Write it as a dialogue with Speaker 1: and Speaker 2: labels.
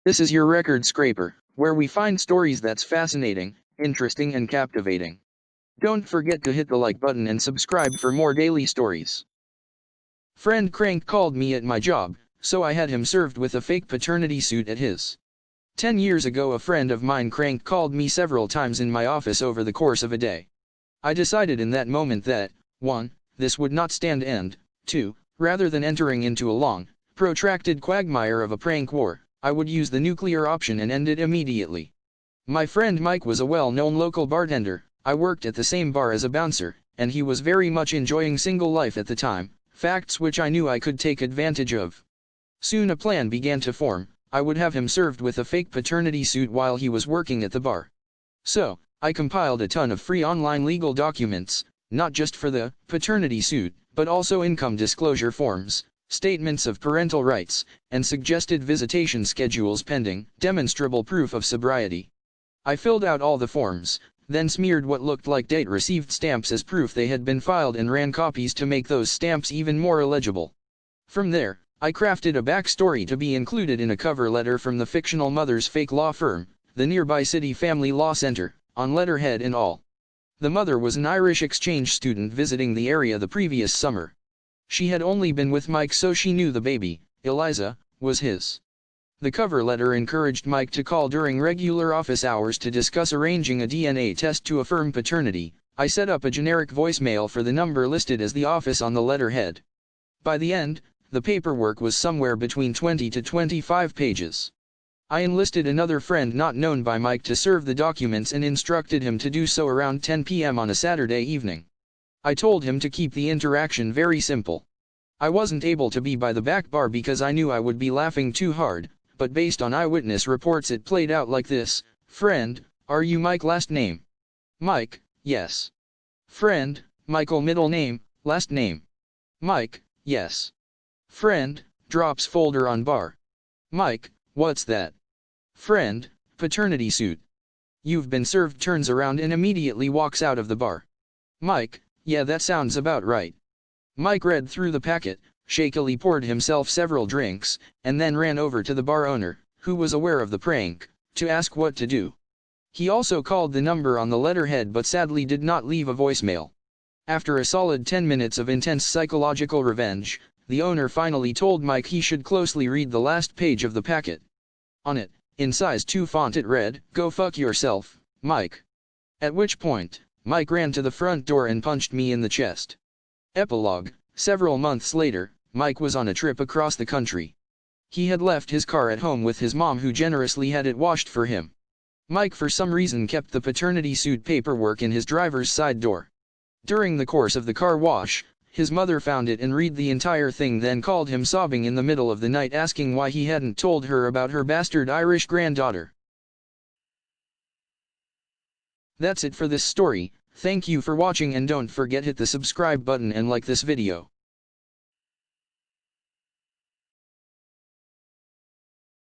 Speaker 1: This is your record scraper, where we find stories that's fascinating, interesting and captivating. Don't forget to hit the like button and subscribe for more daily stories. Friend Crank called me at my job, so I had him served with a fake paternity suit at his. 10 years ago a friend of mine Crank called me several times in my office over the course of a day. I decided in that moment that, 1. This would not stand and, 2. Rather than entering into a long, protracted quagmire of a prank war, I would use the nuclear option and end it immediately. My friend Mike was a well-known local bartender. I worked at the same bar as a bouncer, and he was very much enjoying single life at the time, facts which I knew I could take advantage of. Soon a plan began to form. I would have him served with a fake paternity suit while he was working at the bar. So, I compiled a ton of free online legal documents, not just for the paternity suit, but also income disclosure forms, statements of parental rights, and suggested visitation schedules pending demonstrable proof of sobriety. I filled out all the forms, then smeared what looked like date received stamps as proof they had been filed and ran copies to make those stamps even more illegible. From there, I crafted a backstory to be included in a cover letter from the fictional mother's fake law firm, the nearby City Family Law Center, on letterhead and all. The mother was an Irish exchange student visiting the area the previous summer. She had only been with Mike so she knew the baby, Eliza, was his. The cover letter encouraged Mike to call during regular office hours to discuss arranging a DNA test to affirm paternity. I set up a generic voicemail for the number listed as the office on the letterhead. By the end, the paperwork was somewhere between 20 to 25 pages. I enlisted another friend not known by Mike to serve the documents and instructed him to do so around 10 p.m. on a Saturday evening. I told him to keep the interaction very simple. I wasn't able to be by the back bar because I knew I would be laughing too hard, but based on eyewitness reports it played out like this: Friend, are you Mike last name? Mike, yes. Friend, Michael middle name, last name. Mike, yes. Friend, drops folder on bar. Mike, what's that? Friend, paternity suit. You've been served turns around and immediately walks out of the bar. Mike, yeah, that sounds about right. Mike read through the packet, shakily poured himself several drinks, and then ran over to the bar owner, who was aware of the prank, to ask what to do. He also called the number on the letterhead but sadly did not leave a voicemail. After a solid 10 minutes of intense psychological revenge, the owner finally told Mike he should closely read the last page of the packet. On it, in size 2 font it read, "Go fuck yourself, Mike." At which point, Mike ran to the front door and punched me in the chest. Epilogue: several months later, Mike was on a trip across the country. He had left his car at home with his mom who generously had it washed for him. Mike for some reason kept the paternity suit paperwork in his driver's side door. During the course of the car wash, his mother found it and read the entire thing, then called him sobbing in the middle of the night asking why he hadn't told her about her bastard Irish granddaughter. That's it for this story. Thank you for watching and don't forget hit the subscribe button and like this video.